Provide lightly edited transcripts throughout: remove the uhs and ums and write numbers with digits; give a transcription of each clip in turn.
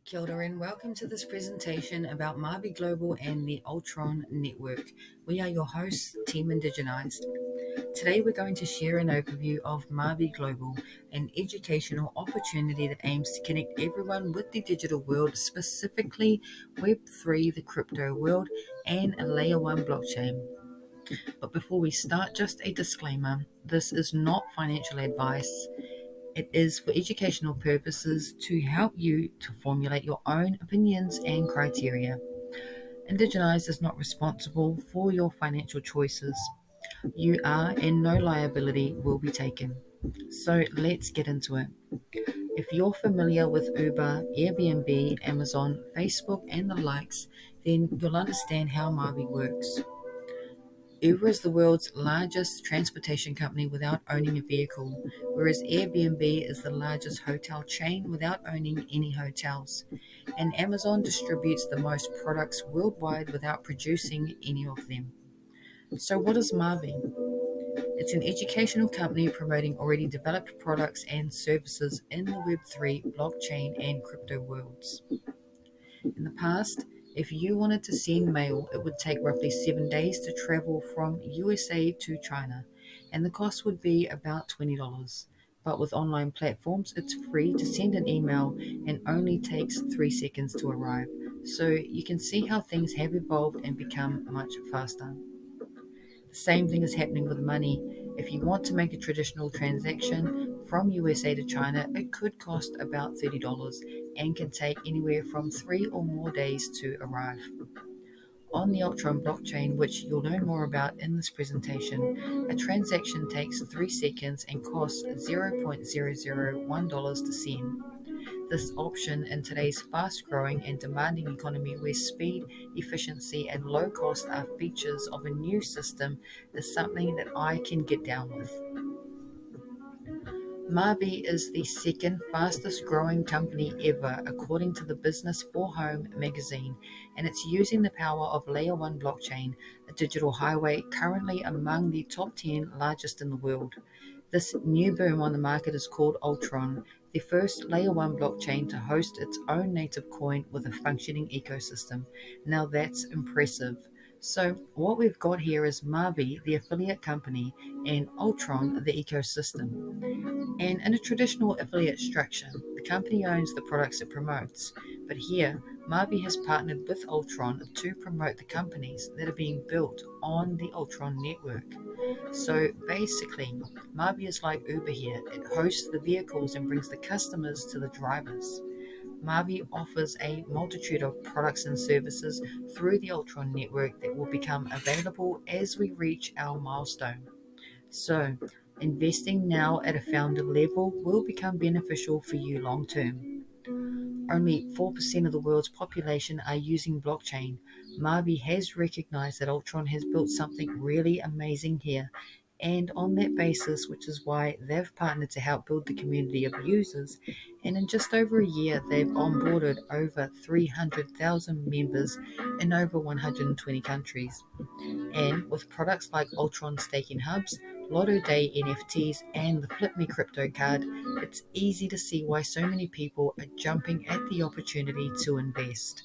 Kia ora and welcome to this presentation about MaVie Global and the Ultron network. We are your hosts, Team IN-DIGI-NIZED. Today we're going to share an overview of MaVie Global, an educational opportunity that aims to connect everyone with the digital world, specifically Web3, the crypto world, and a layer 1 blockchain. But before we start, just a disclaimer, this is not financial advice. It is for educational purposes to help you to formulate your own opinions and criteria. IN-DIGI-NIZED is not responsible for your financial choices. You are, and no liability will be taken. So let's get into it. If you're familiar with Uber, Airbnb, Amazon, Facebook, and the likes, then you'll understand how MaVie works. Uber is the world's largest transportation company without owning a vehicle, whereas Airbnb is the largest hotel chain without owning any hotels. And Amazon distributes the most products worldwide without producing any of them. So what is MaVie? It's an educational company promoting already developed products and services in the Web3, blockchain, and crypto worlds. In the past, if you wanted to send mail, it would take roughly 7 days to travel from USA to China, and the cost would be about $20. But with online platforms, it's free to send an email and only takes 3 seconds to arrive. So you can see how things have evolved and become much faster. The same thing is happening with money. If you want to make a traditional transaction from USA to China, it could cost about $30 and can take anywhere from 3 or more days to arrive. On the Ultron blockchain, which you'll learn more about in this presentation, a transaction takes 3 seconds and costs $0.001 to send. This option in today's fast-growing and demanding economy where speed, efficiency, and low cost are features of a new system is something that I can get down with. MaVie is the second fastest growing company ever according to the Business for Home magazine, and it's using the power of Layer 1 blockchain, a digital highway currently among the top 10 largest in the world. This new boom on the market is called Ultron, the first Layer 1 blockchain to host its own native coin with a functioning ecosystem. Now that's impressive. So what we've got here is MaVie, the affiliate company, and Ultron, the ecosystem. And in a traditional affiliate structure, the company owns the products it promotes. But here, MaVie has partnered with Ultron to promote the companies that are being built on the Ultron network. So basically, MaVie is like Uber here. It hosts the vehicles and brings the customers to the drivers. MaVie offers a multitude of products and services through the Ultron network that will become available as we reach our milestone. So, investing now at a founder level will become beneficial for you long term. Only 4% of the world's population are using blockchain. MaVie has recognized that Ultron has built something really amazing here, and on that basis, which is why they've partnered to help build the community of users, and in just over a year, they've onboarded over 300,000 members in over 120 countries. And with products like Ultron staking hubs, Lotto Day NFTs, and the Flip Me crypto card, it's easy to see why so many people are jumping at the opportunity to invest.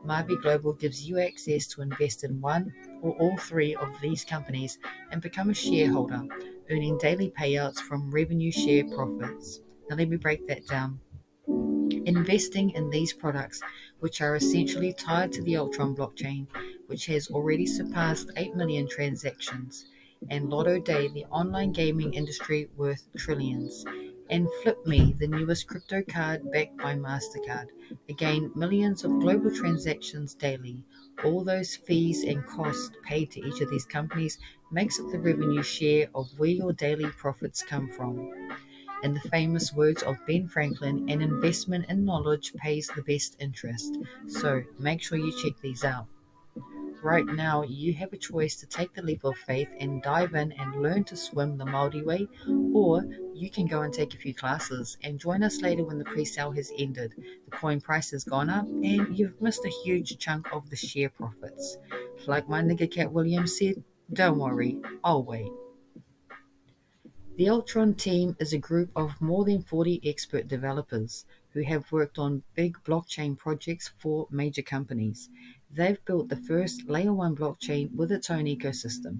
MaVie Global gives you access to invest in one or all three of these companies and become a shareholder, earning daily payouts from revenue share profits. Now let me break that down. Investing in these products, which are essentially tied to the Ultron blockchain, which has already surpassed 8 million transactions, and Lotto Day, the online gaming industry worth trillions, and FlipMe, the newest crypto card backed by MasterCard, again millions of global transactions daily. All those fees and costs paid to each of these companies makes up the revenue share of where your daily profits come from. In the famous words of Ben Franklin, an investment in knowledge pays the best interest. So make sure you check these out. Right now, you have a choice to take the leap of faith and dive in and learn to swim the Māori way, or you can go and take a few classes and join us later when the pre-sale has ended. The coin price has gone up and you've missed a huge chunk of the share profits. Like my nigga Cat Williams said, don't worry, I'll wait. The Ultron team is a group of more than 40 expert developers who have worked on big blockchain projects for major companies. They've built the first layer 1 blockchain with its own ecosystem,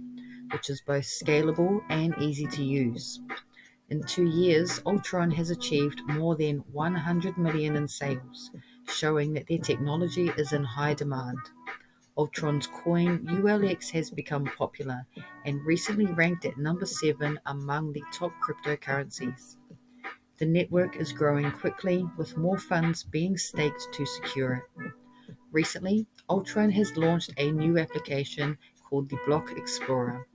which is both scalable and easy to use. In 2 years, Ultron has achieved more than 100 million in sales, showing that their technology is in high demand. Ultron's coin ULX has become popular and recently ranked at number 7 among the top cryptocurrencies. The network is growing quickly, with more funds being staked to secure it. Recently, Ultron has launched a new application called the Block Explorer,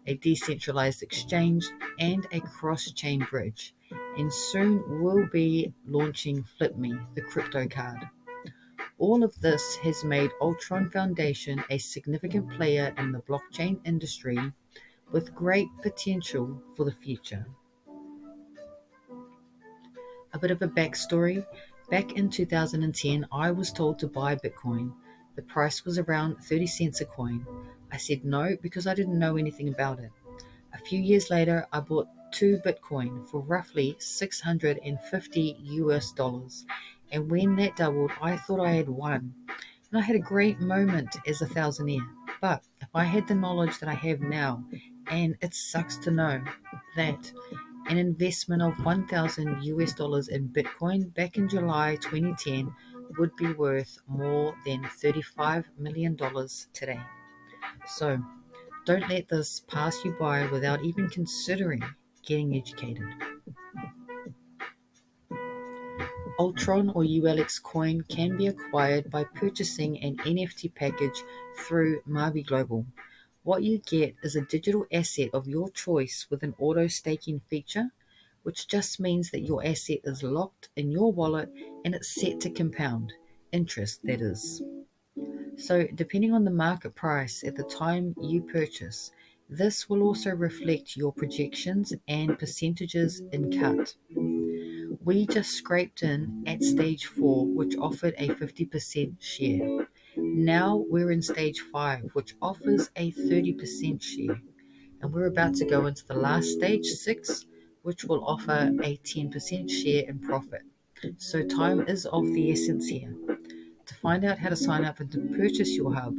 a decentralized exchange and a cross-chain bridge, and soon will be launching FlipMe, the crypto card. All of this has made Ultron Foundation a significant player in the blockchain industry with great potential for the future. A bit of a backstory. Back in 2010, I was told to buy Bitcoin. The price was around 30 cents a coin. I said no because I didn't know anything about it. A few years later, I bought 2 Bitcoin for roughly 650 US dollars. And when that doubled, I thought I had won. And I had a great moment as a thousandaire. But if I had the knowledge that I have now, and it sucks to know that an investment of 1,000 US dollars in Bitcoin back in July 2010 would be worth more than $35 million today. So don't let this pass you by without even considering getting educated. Ultron or ULX coin can be acquired by purchasing an NFT package through MaVie Global. What you get is a digital asset of your choice with an auto staking feature, which just means that your asset is locked in your wallet and it's set to compound interest, that is. So, depending on the market price at the time you purchase, this will also reflect your projections and percentages in cut. We just scraped in at stage 4, which offered a 50% share. Now we're in stage 5, which offers a 30% share. And we're about to go into the last stage, 6, which will offer a 10% share in profit. So time is of the essence here. To find out how to sign up and to purchase your hub,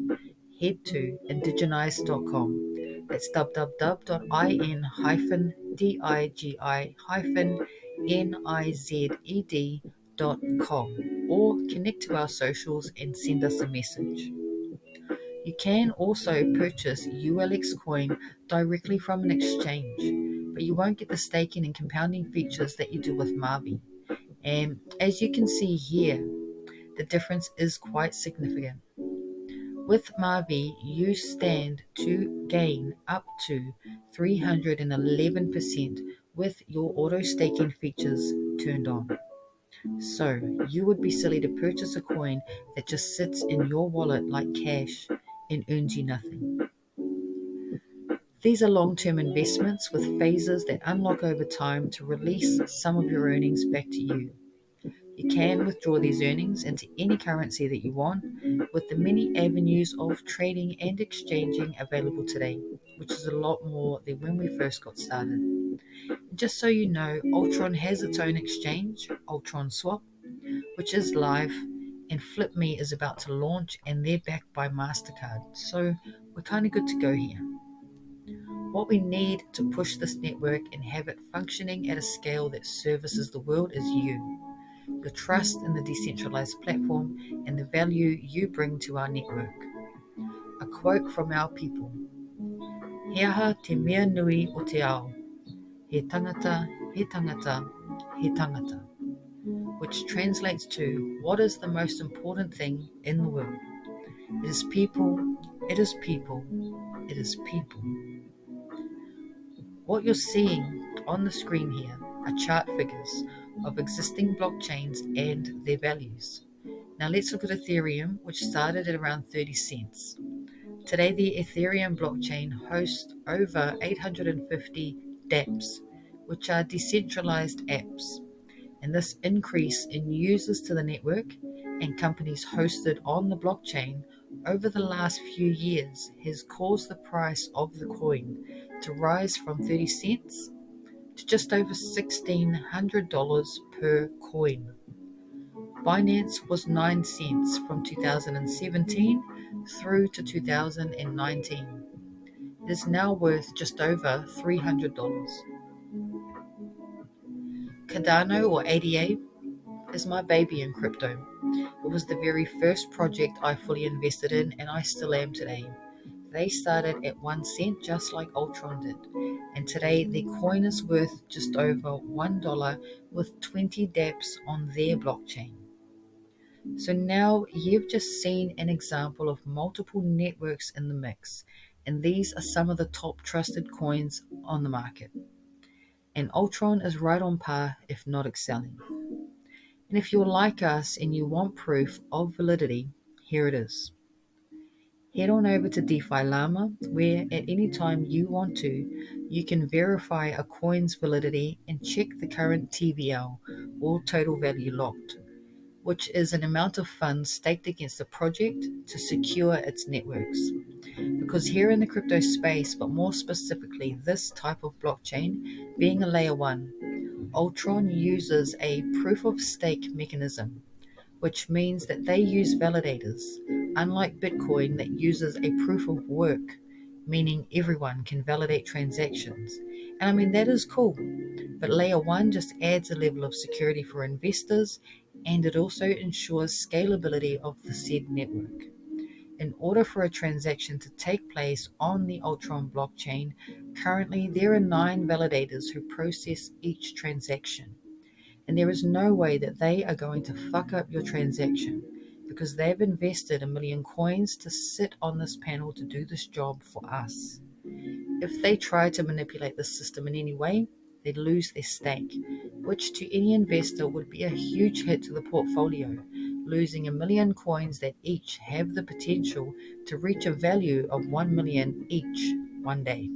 head to IN-DIGI-NIZED.com. That's www.in-digi-nized.com, or connect to our socials and send us a message. You can also purchase ULX coin directly from an exchange, but you won't get the staking and compounding features that you do with MaVie. And as you can see here, the difference is quite significant. With MaVie, you stand to gain up to 311% with your auto staking features turned on. So, you would be silly to purchase a coin that just sits in your wallet like cash and earns you nothing. These are long-term investments with phases that unlock over time to release some of your earnings back to you. You can withdraw these earnings into any currency that you want, with the many avenues of trading and exchanging available today, which is a lot more than when we first got started. And just so you know, Ultron has its own exchange, Ultron Swap, which is live, and FlipMe is about to launch, and they're backed by MasterCard. So we're kind of good to go here. What we need to push this network and have it functioning at a scale that services the world is you. Your trust in the decentralized platform and the value you bring to our network. A quote from our people. He aha te mea nui o te ao. He tangata, he tangata, he tangata. Which translates to, what is the most important thing in the world? It is people, it is people, it is people. What you're seeing on the screen here are chart figures of existing blockchains and their values. Now let's look at Ethereum, which started at around 30 cents. Today, the Ethereum blockchain hosts over 850 dApps, which are decentralized apps. And this increase in users to the network and companies hosted on the blockchain over the last few years has caused the price of the coin to rise from 30 cents to just over $1,600 per coin. Binance was 9 cents from 2017 through to 2019. It is now worth just over $300. Cardano or ADA is my baby in crypto. It was the very first project I fully invested in, and I still am today. They started at 1 cent just like Ultron did, and today their coin is worth just over $1 with 20 dApps on their blockchain. So now you've just seen an example of multiple networks in the mix, and these are some of the top trusted coins on the market. And Ultron is right on par, if not excelling. And if you're like us and you want proof of validity, here it is. Head on over to DeFi Llama, where at any time you want to, you can verify a coin's validity and check the current TVL, or total value locked, which is an amount of funds staked against a project to secure its networks. Because here in the crypto space, but more specifically this type of blockchain, being a layer 1, Ultron uses a proof of stake mechanism, which means that they use validators, unlike Bitcoin that uses a proof of work, meaning everyone can validate transactions. And I mean, that is cool, but layer 1 just adds a level of security for investors, and it also ensures scalability of the said network. In order for a transaction to take place on the Ultron blockchain, currently there are 9 validators who process each transaction. And there is no way that they are going to fuck up your transaction, because they've invested 1 million coins to sit on this panel to do this job for us. If they try to manipulate the system in any way, they'd lose their stake, which to any investor would be a huge hit to the portfolio, losing 1 million coins that each have the potential to reach a value of 1 million each one day.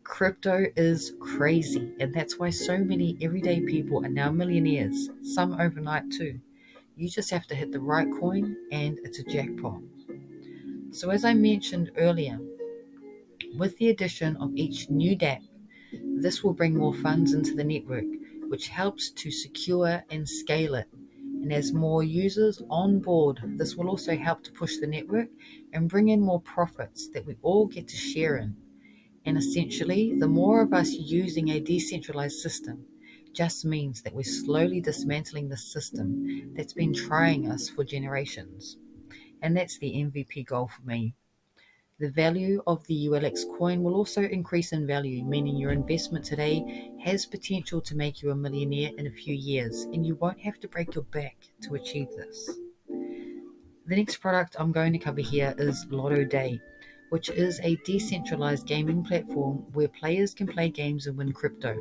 Crypto is crazy, and that's why so many everyday people are now millionaires, some overnight too. You just have to hit the right coin, and it's a jackpot. So as I mentioned earlier, with the addition of each new dApp, this will bring more funds into the network, which helps to secure and scale it. And as more users on board, this will also help to push the network and bring in more profits that we all get to share in. And essentially, the more of us using a decentralized system just means that we're slowly dismantling the system that's been trying us for generations. And that's the MVP goal for me. The value of the ULX coin will also increase in value, meaning your investment today has potential to make you a millionaire in a few years, and you won't have to break your back to achieve this. The next product I'm going to cover here is Lotto Day, which is a decentralized gaming platform where players can play games and win crypto,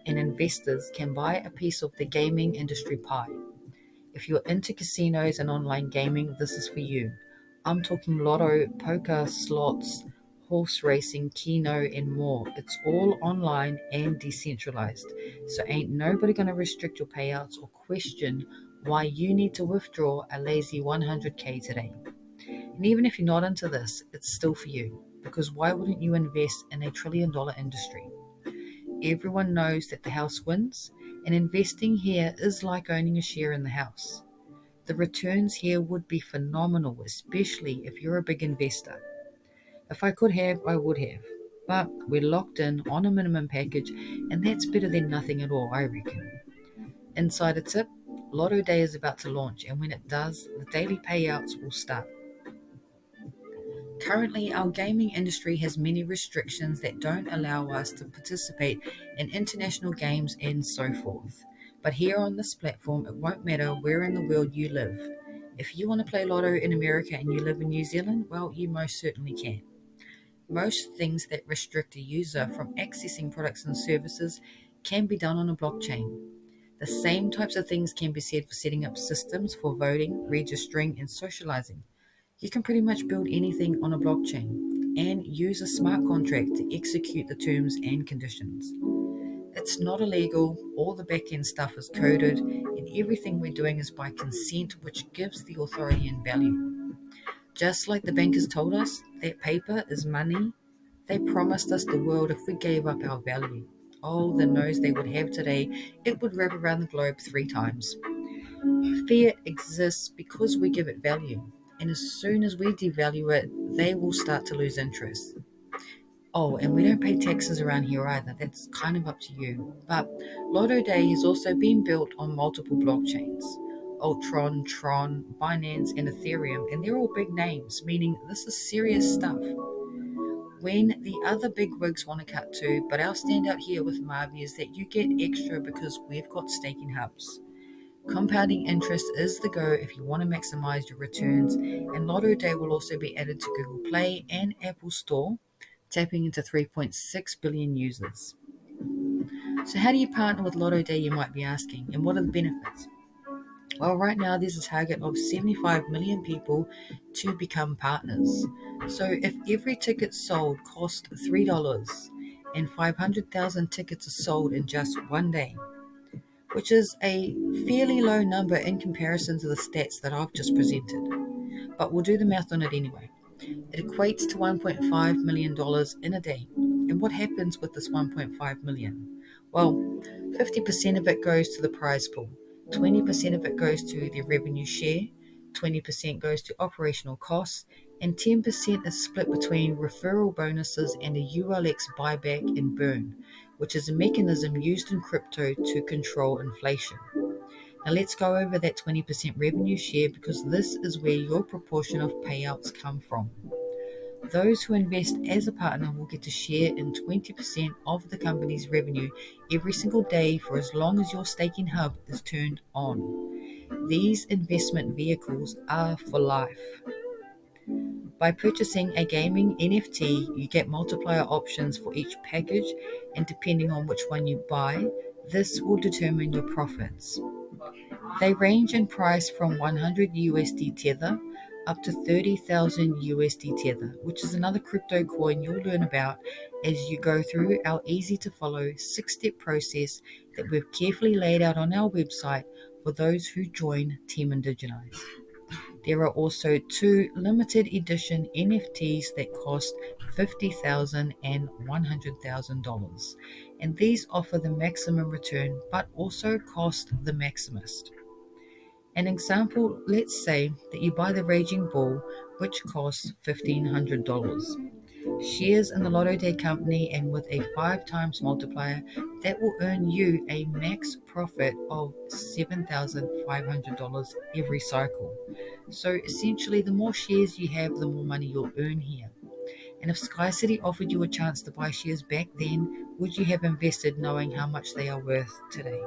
and investors can buy a piece of the gaming industry pie. If you're into casinos and online gaming, this is for you. I'm talking lotto, poker, slots, horse racing, keno, and more. It's all online and decentralized, so ain't nobody going to restrict your payouts or question why you need to withdraw a lazy 100k today. And even if you're not into this, it's still for you, because why wouldn't you invest in a $1 trillion industry? Everyone knows that the house wins, and investing here is like owning a share in the house. The returns here would be phenomenal, especially if you're a big investor. If I could have, I would have. But we're locked in on a minimum package, and that's better than nothing at all, I reckon. Insider tip, Lotto Day is about to launch, and when it does, the daily payouts will start. Currently, our gaming industry has many restrictions that don't allow us to participate in international games and so forth. But here on this platform, it won't matter where in the world you live. If you want to play Lotto in America and you live in New Zealand, well, you most certainly can. Most things that restrict a user from accessing products and services can be done on a blockchain. The same types of things can be said for setting up systems for voting, registering, and socializing. You can pretty much build anything on a blockchain and use a smart contract to execute the terms and conditions. It's not illegal, all the back-end stuff is coded, and everything we're doing is by consent, which gives the authority and value. Just like the bankers told us that paper is money, they promised us the world if we gave up our value. Oh, the nose they would have today, it would wrap around the globe 3 times. Fear exists because we give it value, and as soon as we devalue it, they will start to lose interest. Oh, and we don't pay taxes around here either. That's kind of up to you. But Lotto Day has also been built on multiple blockchains: Ultron, Tron, Binance, and Ethereum, and they're all big names, meaning this is serious stuff. When the other big wigs want to cut too, but our standout here with MaVie is that you get extra because we've got staking hubs. Compounding interest is the go if you want to maximize your returns, and Lotto Day will also be added to Google Play and Apple Store, tapping into 3.6 billion users. So, how do you partner with Lotto Day, you might be asking, and what are the benefits? Well, right now there's a target of 75 million people to become partners. So, if every ticket sold cost $3 and 500,000 tickets are sold in just one day, which is a fairly low number in comparison to the stats that I've just presented, but we'll do the math on it anyway. It equates to $1.5 million in a day. And what happens with this $1.5 million? Well, 50% of it goes to the prize pool, 20% of it goes to the revenue share, 20% goes to operational costs, and 10% is split between referral bonuses and a ULX buyback and burn, which is a mechanism used in crypto to control inflation. Now let's go over that 20% revenue share because this is where your proportion of payouts come from. Those who invest as a partner will get to share in 20% of the company's revenue every single day for as long as your staking hub is turned on. These investment vehicles are for life. By purchasing a gaming NFT, you get multiplier options for each package, and depending on which one you buy, this will determine your profits. They range in price from 100 USD Tether up to 30,000 USD Tether, which is another crypto coin you'll learn about as you go through our easy to follow 6-step process that we've carefully laid out on our website for those who join Team Indigenize. There are also 2 limited edition NFTs that cost $50,000 and $100,000, and these offer the maximum return but also cost the maximist. An example, let's say that you buy the Raging Bull, which costs $1,500. Shares in the Lotto Day company, and with a 5 times multiplier, that will earn you a max profit of $7,500 every cycle. So essentially, the more shares you have, the more money you'll earn here. And if Sky City offered you a chance to buy shares back then, would you have invested knowing how much they are worth today?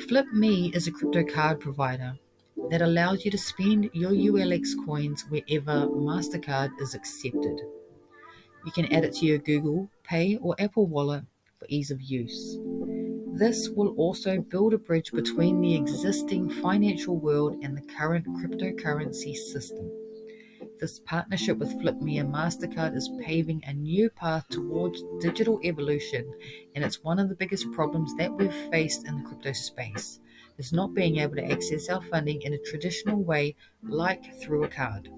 FlipMe is a crypto card provider that allows you to spend your ULX coins wherever MasterCard is accepted. You can add it to your Google Pay or Apple Wallet for ease of use. This will also build a bridge between the existing financial world and the current cryptocurrency system. This partnership with FlipMe and MasterCard is paving a new path towards digital evolution, and it's one of the biggest problems that we've faced in the crypto space, is not being able to access our funding in a traditional way like through a card.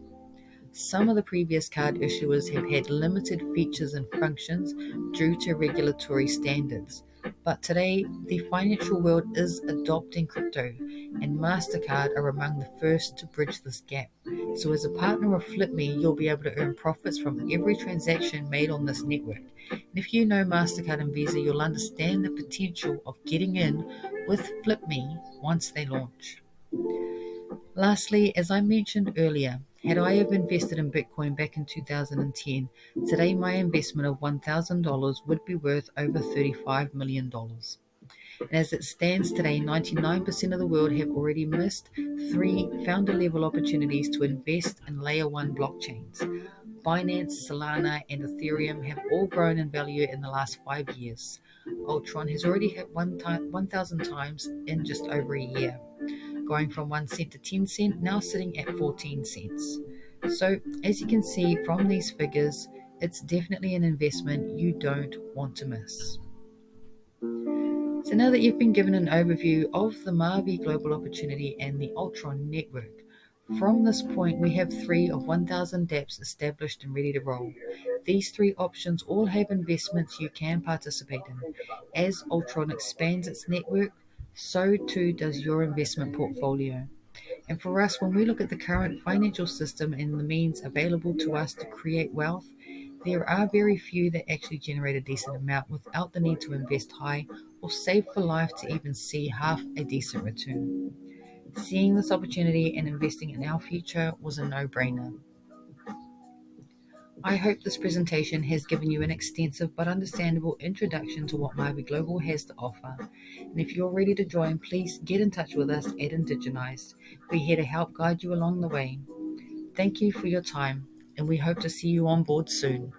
Some of the previous card issuers have had limited features and functions due to regulatory standards, but today the financial world is adopting crypto, and MasterCard are among the first to bridge this gap. So as a partner of FlipMe, you'll be able to earn profits from every transaction made on this network. And if you know MasterCard and Visa, you'll understand the potential of getting in with FlipMe once they launch. Lastly, as I mentioned earlier, had I have invested in Bitcoin back in 2010, today my investment of $1,000 would be worth over $35 million. And as it stands today, 99% of the world have already missed 3 founder-level opportunities to invest in Layer 1 blockchains. Binance, Solana, and Ethereum have all grown in value in the last 5 years. Ultron has already hit 1,000 times in just over a year, going from 1 cent to 10 cents, now sitting at 14 cents. So as you can see from these figures, it's definitely an investment you don't want to miss. So now that you've been given an overview of the MaVie Global Opportunity and the Ultron network, from this point we have 3 of 1,000 dApps established and ready to roll. These 3 options all have investments you can participate in. As Ultron expands its network, So too does your investment portfolio. And for us, when we look at the current financial system and the means available to us to create wealth, there are very few that actually generate a decent amount without the need to invest high or save for life to even see half a decent return. Seeing this opportunity and investing in our future was a no-brainer. I hope this presentation has given you an extensive but understandable introduction to what MaVie Global has to offer. And if you're ready to join, please get in touch with us at IN-DIGI-NIZED. We're here to help guide you along the way. Thank you for your time, and we hope to see you on board soon.